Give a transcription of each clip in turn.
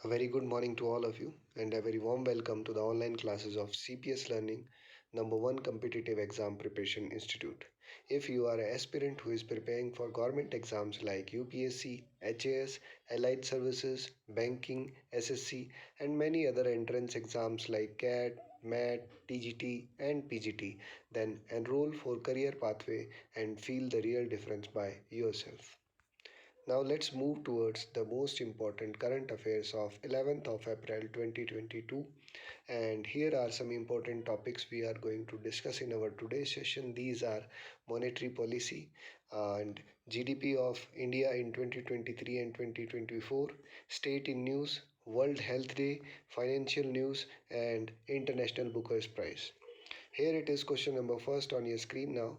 A very good morning to all of you, and a very warm welcome to the online classes of CPS Learning, number one competitive exam preparation institute. If you are an aspirant who is preparing for government exams like UPSC, HAS, Allied Services, Banking, SSC, and many other entrance exams like CAT, MAT, TGT, and PGT, then enroll for career pathway and feel the real difference by yourself. Now let's move towards the most important current affairs of 11th of April 2022, and here are some important topics we are going to discuss in our today's session. These are monetary policy and GDP of India in 2023 and 2024, state in news, World Health Day, financial news, and International Booker's Prize. Here it is question number first on your screen now.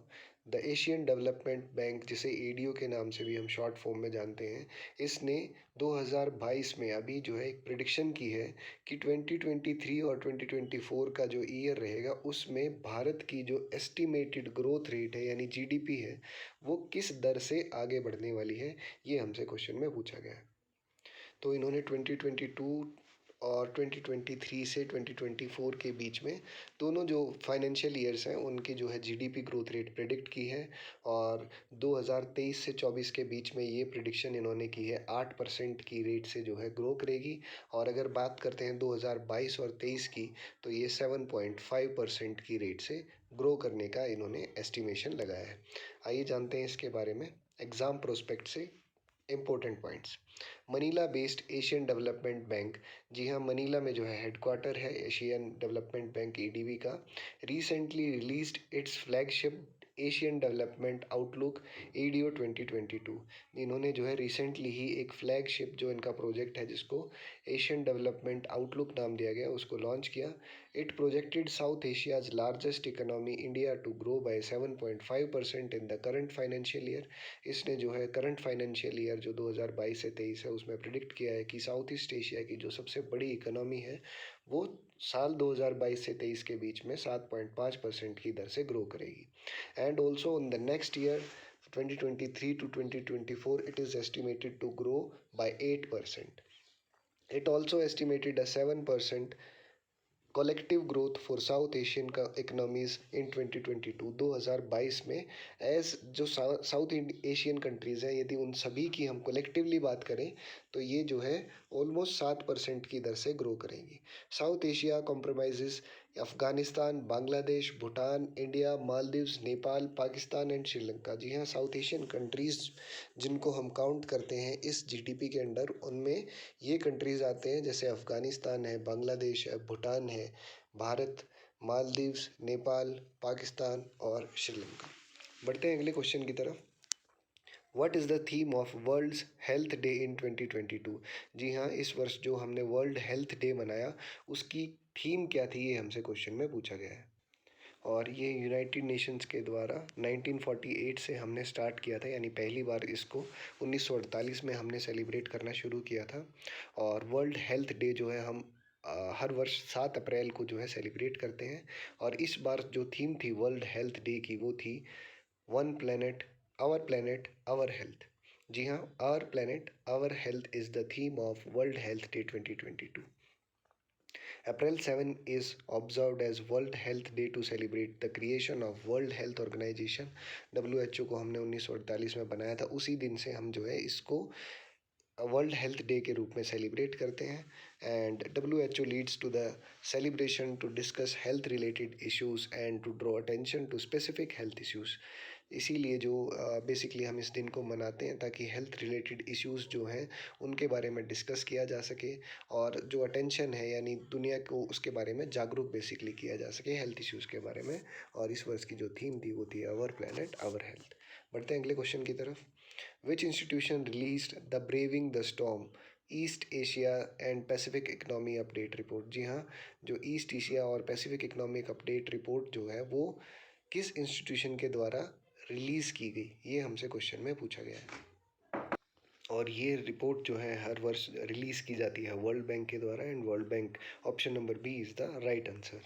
The Asian development bank, जिसे ADO के नाम से भी हम short form में जानते हैं, इसने 2022 में अभी जो है एक प्रिडिक्शन की है कि 2023 और 2024 का जो ईयर रहेगा उसमें भारत की जो एस्टिमेटेड ग्रोथ रेट है यानी जीडीपी है वो किस दर से आगे बढ़ने वाली है, ये हमसे क्वेश्चन में पूछा गया है। तो इन्होंने 2022 और 2023 से 2024 के बीच में दोनों जो फाइनेंशियल ईयर्स हैं उनकी जो है जीडीपी ग्रोथ रेट प्रिडिक्ट की है, और 2023 से 24 के बीच में ये प्रिडिक्शन इन्होंने की है 8% की रेट से जो है ग्रो करेगी। और अगर बात करते हैं 2022 और 23 की, तो ये 7.5% की रेट से ग्रो करने का इन्होंने एस्टिमेशन लगाया है। आइए जानते हैं इसके बारे में एग्ज़ाम प्रोस्पेक्ट से important points. Manila based Asian development bank, जी हाँ, मनीला में जो है हेडक्वार्टर है एशियन डेवलपमेंट बैंक एडीबी का, recently released its flagship Asian development outlook ADO 2022। इन्होंने जो है रिसेंटली ही एक फ्लैगशिप जो इनका प्रोजेक्ट है जिसको एशियन डेवलपमेंट आउटलुक नाम दिया गया उसको लॉन्च किया। It projected South Asia's largest economy India to grow by 7.5% in the current financial year. इसने जो है करंट फाइनेंशियल ईयर जो 2022 से 23 है उसमें प्रिडिक्ट किया है कि साउथ ईस्ट एशिया की जो सबसे बड़ी इकोनॉमी है वो साल 2022 से 23 के बीच में 7.5% की दर से ग्रो करेगी। And also in the next year 2023 to 2024 it is estimated to grow by 8%. It also estimated a 7% collective growth for south Asian का इकनॉमीज़ इन 2022 2022 में, एज जो साउथ एशियन कंट्रीज़ हैं यदि उन सभी की हम कलेक्टिवली बात करें तो ये जो है ऑलमोस्ट 7% की दर से ग्रो करेंगी। South Asia compromises Afghanistan, Bangladesh, Bhutan, India, Maldives, Nepal, Pakistan and Sri Lanka. जी हाँ, साउथ एशियन कंट्रीज़ जिनको हम काउंट करते हैं इस जीडीपी के अंडर, उनमें ये कंट्रीज़ आते हैं जैसे अफ़गानिस्तान है, बांग्लादेश है, भूटान है, भारत, मालदीव्स, नेपाल, पाकिस्तान और श्रीलंका। बढ़ते हैं अगले क्वेश्चन की तरफ। What is the theme of world's health day in 2022? जी हाँ, इस वर्ष जो हमने वर्ल्ड हेल्थ डे मनाया उसकी थीम क्या थी, ये हमसे क्वेश्चन में पूछा गया है। और ये यूनाइटेड नेशंस के द्वारा 1948 से हमने स्टार्ट किया था, यानी पहली बार इसको 1948 में हमने सेलिब्रेट करना शुरू किया था। और वर्ल्ड हेल्थ डे जो है हम हर वर्ष 7 अप्रैल को जो है सेलिब्रेट करते हैं। और इस बार जो थीम थी वर्ल्ड हेल्थ डे की वो थी वन प्लेनेट आवर हेल्थ। जी हाँ, our planet our health is the theme of world health day 2022। April 7 is observed as World Health Day to celebrate the creation of World Health Organization। WHO को हमने 1948 में बनाया था, उसी दिन से हम जो है इसको वर्ल्ड हेल्थ डे के रूप में सेलिब्रेट करते हैं। And WHO leads to the celebration to discuss health related issues and to draw attention to specific health issues. इसीलिए जो बेसिकली हम इस दिन को मनाते हैं ताकि हेल्थ रिलेटेड इश्यूज जो हैं उनके बारे में डिस्कस किया जा सके, और जो अटेंशन है यानी दुनिया को उसके बारे में जागरूक बेसिकली किया जा सके हेल्थ इश्यूज़ के बारे में। और इस वर्ष की जो थीम थी वो थी आवर प्लेनेट आवर हेल्थ। बढ़ते हैं अगले क्वेश्चन की तरफ। Which institution released the braving the storm east Asia and Pacific economy update report? जी हाँ, जो ईस्ट एशिया और पैसिफिक इकनॉमिक अपडेट रिपोर्ट जो है वो किस इंस्टीट्यूशन के द्वारा रिलीज़ की गई, ये हमसे क्वेश्चन में पूछा गया है। और ये रिपोर्ट जो है हर वर्ष रिलीज़ की जाती है वर्ल्ड बैंक के द्वारा, and world bank option number B is the right answer.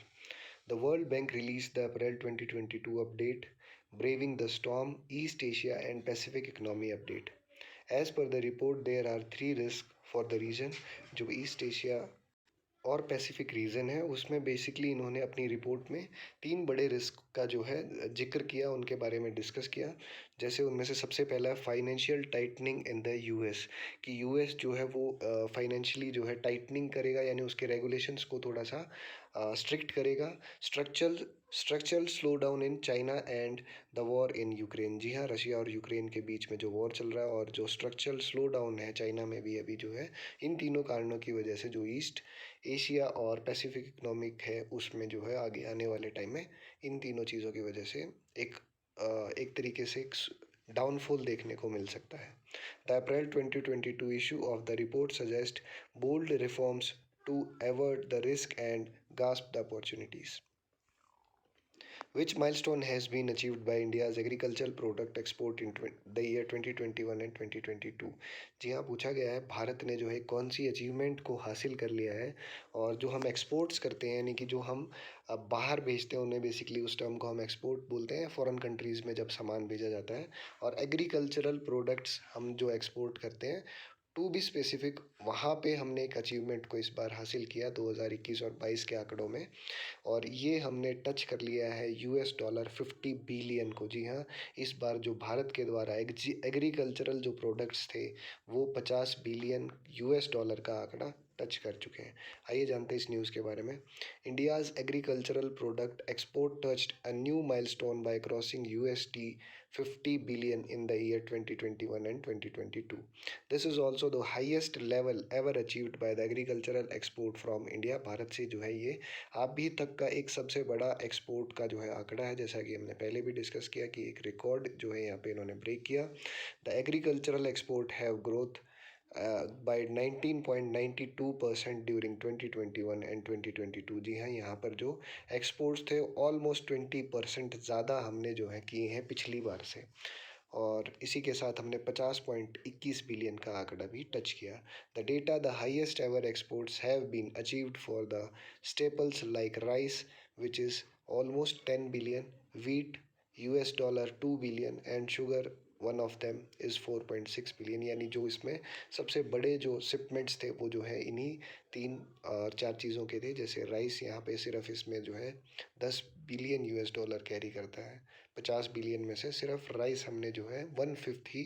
The world bank release the April 2022 update braving the storm east Asia and Pacific economy update. As per the report, there are three risks for the region, जो east Asia और Pacific region है उसमें basically इन्होंने अपनी report में तीन बड़े risk का जो है जिक्र किया, उनके बारे में डिस्कस किया। जैसे उनमें से सबसे पहला है financial tightening in the US, कि यूएस जो है वो फाइनेंशियली जो है टाइटनिंग करेगा, यानी उसके रेगुलेशंस को थोड़ा सा स्ट्रिक्ट करेगा। Structural structural slow down in China and the war in Ukraine, जी हाँ, रशिया और यूक्रेन के बीच में जो वॉर चल रहा है और जो स्ट्रक्चरल स्लो डाउन है चाइना में भी अभी जो है, इन तीनों कारणों की वजह से जो ईस्ट एशिया और पैसिफिक इकोनॉमिक है उसमें जो है आगे आने वाले टाइम में इन तीनों चीज़ों की वजह से एक एक तरीके से एक डाउनफॉल देखने को मिल सकता है। The April 2022 issue of the report suggest bold reforms to avoid the risk and grasp the opportunities. Which milestone has been achieved by India's agricultural product export in the year 2021 and 2022? जी हाँ, पूछा गया है भारत ने जो है कौन सी achievement को हासिल कर लिया है, और जो हम एक्सपोर्ट्स करते हैं यानी कि जो हम बाहर भेजते हैं उन्हें बेसिकली उस टर्म को हम एक्सपोर्ट बोलते हैं, फॉरेन कंट्रीज़ में जब सामान भेजा जाता है। और एग्रीकल्चरल प्रोडक्ट्स हम जो एक्सपोर्ट करते हैं, टू बी स्पेसिफिक, वहाँ पे हमने एक अचीवमेंट को इस बार हासिल किया 2021 और 22 के आंकड़ों में, और ये हमने टच कर लिया है $50 बिलियन को। जी हाँ, इस बार जो भारत के द्वारा एग्रीकल्चरल जो प्रोडक्ट्स थे वो $50 बिलियन का आंकड़ा टच कर चुके हैं। आइए जानते हैं इस न्यूज़ के बारे में। India's agricultural product export touched a new milestone bye crossing $50 billion in the year 2021 and 2022. This is also the highest level ever achieved by the agricultural export from India. Bharat से जो है ये अभी तक का एक सबसे बड़ा एक्सपोर्ट का जो है आंकड़ा है, जैसा कि हमने पहले भी डिस्कस किया कि एक रिकॉर्ड जो है यहाँ पे इन्होंने ब्रेक किया। The agricultural export have growth by 19.92% during 2021 and 2022। जी हाँ, यहाँ पर जो एक्सपोर्ट्स थे ऑलमोस्ट 20% ज़्यादा हमने जो है किए हैं पिछली बार से, और इसी के साथ हमने 50.21 बिलियन का आंकड़ा भी टच किया। The data the highest ever exports have been achieved for the staples like rice which is almost 10 billion, wheat $2 billion and sugar one of them is 4.6 billion. यानी जो इसमें सबसे बड़े जो शिपमेंट्स थे वो जो है इन्हीं तीन और चार चीज़ों के थे। जैसे राइस यहाँ पे सिर्फ इसमें जो है $10 बिलियन कैरी करता है। 50 बिलियन में से सिर्फ राइस हमने जो है 1/5 ही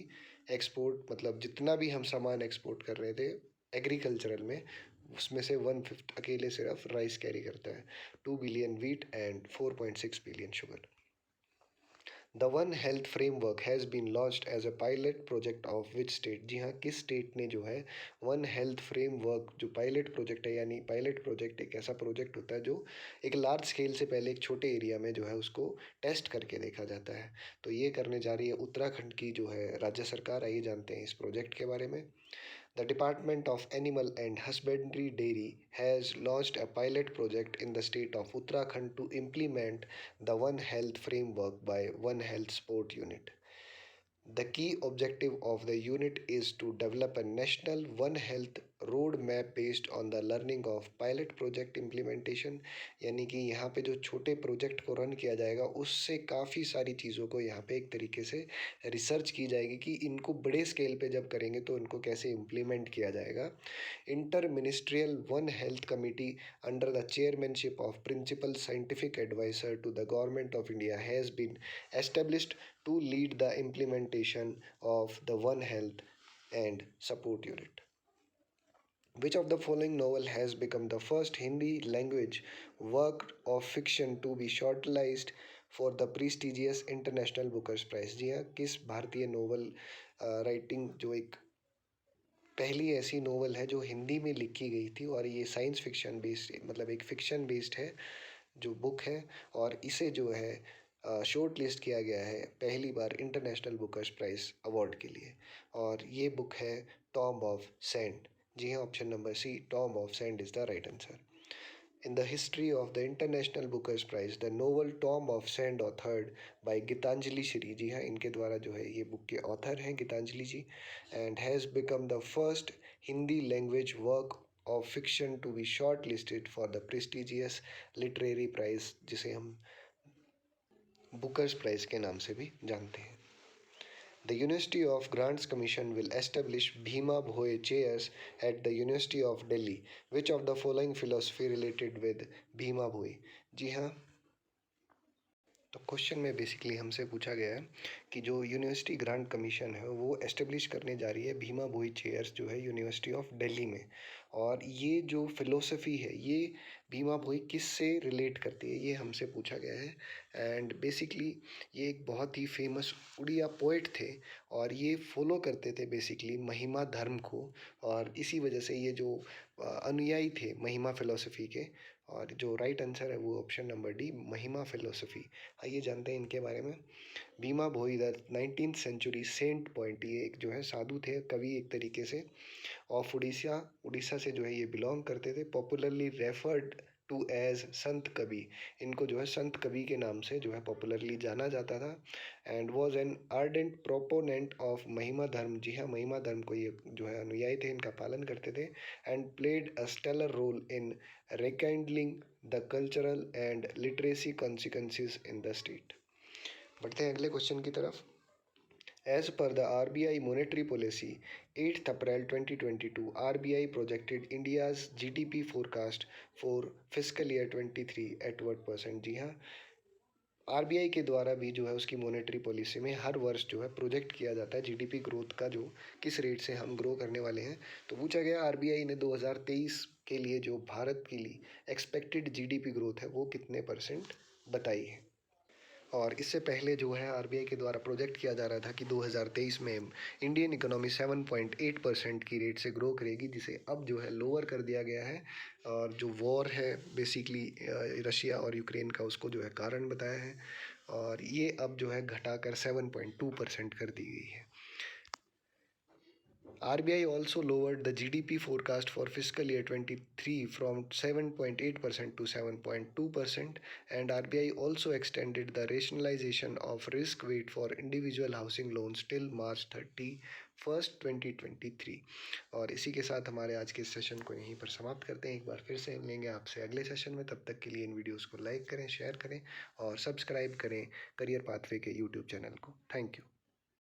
एक्सपोर्ट, मतलब जितना भी हम सामान एक्सपोर्ट कर रहे थे एग्रीकल्चरल में, उसमें से 1/5 अकेले सिर्फ राइस कैरी करता है। 2 billion wheat and 4.6 billion sugar. The one health framework has been launched as a pilot project of which state? जी हाँ, किस स्टेट ने जो है वन हेल्थ फ्रेमवर्क जो पायलट प्रोजेक्ट है, यानी पायलट प्रोजेक्ट एक ऐसा प्रोजेक्ट होता है जो एक लार्ज स्केल से पहले एक छोटे एरिया में जो है उसको टेस्ट करके देखा जाता है, तो ये करने जा रही है उत्तराखंड की जो है राज्य सरकार। आइए जानते हैं इस प्रोजेक्ट के बारे में। The Department of Animal and Husbandry Dairy has launched a pilot project in the state of Uttarakhand to implement the One Health framework by One Health Sport Unit. The key objective of the unit is to develop a national One Health roadmap based on the learning of pilot project implementation। यानी कि यहाँ पे जो छोटे project को run किया जाएगा उससे काफ़ी सारी चीज़ों को यहाँ पे एक तरीके से रिसर्च की जाएगी कि इनको बड़े स्केल पे जब करेंगे तो इनको कैसे इम्प्लीमेंट किया जाएगा। Inter ministerial one health committee under the chairmanship of principal scientific adviser to the government of India has been established to lead the implementation of the One Health and Support Unit. Which of the following novel has become the first Hindi language work of fiction to be shortlisted for the prestigious International Booker's Prize? जी हाँ, किस भारतीय novel writing जो एक पहली ऐसी novel है जो हिंदी में लिखी गई थी, और ये साइंस फिक्शन बेस्ड, मतलब एक फिक्शन बेस्ड है जो बुक है, और इसे जो है शॉर्ट लिस्ट किया गया है पहली बार इंटरनेशनल बुकर्स प्राइज़ अवार्ड के लिए, और ये बुक है टॉम्ब ऑफ सैंड। जी हाँ, option number C, tomb of sand is the right answer. In the history of the international bookers prize the novel tomb of sand authored by Geetanjali Shree, जी हाँ, इनके द्वारा जो है ये बुक के ऑथर हैं Geetanjali ji, and has become the first Hindi language work of fiction to be shortlisted for the prestigious literary prize, जिसे हम बुकर्स प्राइज के नाम से भी जानते हैं। The University of Grants Commission will establish Bhima Bhoy chairs at the University of Delhi. Which of the following philosophy related with Bhima Bhoy? जी हाँ, तो क्वेश्चन में बेसिकली हमसे पूछा गया है कि जो यूनिवर्सिटी ग्रांट कमीशन है वो एस्टेब्लिश करने जा रही है भीमा भोई चेयर्स जो है यूनिवर्सिटी ऑफ दिल्ली में। और ये जो फिलोसफी है ये भीमा भोई किस से रिलेट करती है ये हमसे पूछा गया है। एंड बेसिकली ये एक बहुत ही फेमस उड़िया पोइट थे और ये फॉलो करते थे बेसिकली महिमा धर्म को। और इसी वजह से ये जो अनुयायी थे महिमा फिलोसफी के, और जो राइट आंसर है वो option number D Mahima philosophy. आइए जानते हैं इनके बारे में। Bhima Bhoi the 19th century saint point, ये एक जो है साधु थे, कवि एक तरीके से, ऑफ उड़ीसा, उड़ीसा से जो है ये बिलोंग करते थे। पॉपुलरली रेफर्ड टू एज संत कवि, इनको जो है संत कवि के नाम से जो है पॉपुलरली जाना जाता था। And was an ardent proponent of महिमा धर्म, जी हाँ महिमा धर्म को ये जो है अनुयायी थे, इनका पालन करते थे। And played a stellar role in rekindling the cultural and literacy consequences in the state. बढ़ते हैं अगले क्वेश्चन की तरफ। As per the RBI monetary policy, 8th April 2022, RBI projected India's GDP forecast for fiscal year 23 at what percent? जी हाँ, RBI के द्वारा भी जो है उसकी मॉनेटरी पॉलिसी में हर वर्ष जो है प्रोजेक्ट किया जाता है जीडीपी ग्रोथ का, जो किस रेट से हम ग्रो करने वाले हैं। तो पूछा गया आरबीआई ने 2023 के लिए जो भारत के लिए एक्सपेक्टेड जीडीपी ग्रोथ है वो कितने परसेंट बताई है। और इससे पहले जो है आरबीआई के द्वारा प्रोजेक्ट किया जा रहा था कि 2023 में इंडियन इकोनॉमी 7.8% की रेट से ग्रो करेगी, जिसे अब जो है लोअर कर दिया गया है। और जो वॉर है बेसिकली रशिया और यूक्रेन का, उसको जो है कारण बताया है, और ये अब जो है घटाकर 7.2% कर दी गई है। RBI also lowered the GDP forecast for fiscal year 23 from 7.8% to 7.2%, and RBI also extended the rationalization of risk weight for individual housing loans till March 31st 2023। और इसी के साथ हमारे आज के सेशन को यहीं पर समाप्त करते हैं। एक बार फिर से मिलेंगे आपसे अगले सेशन में, तब तक के लिए इन वीडियोस को लाइक करें, शेयर करें और सब्सक्राइब करें करियर पाथवे के यूट्यूब चैनल को। Thank you.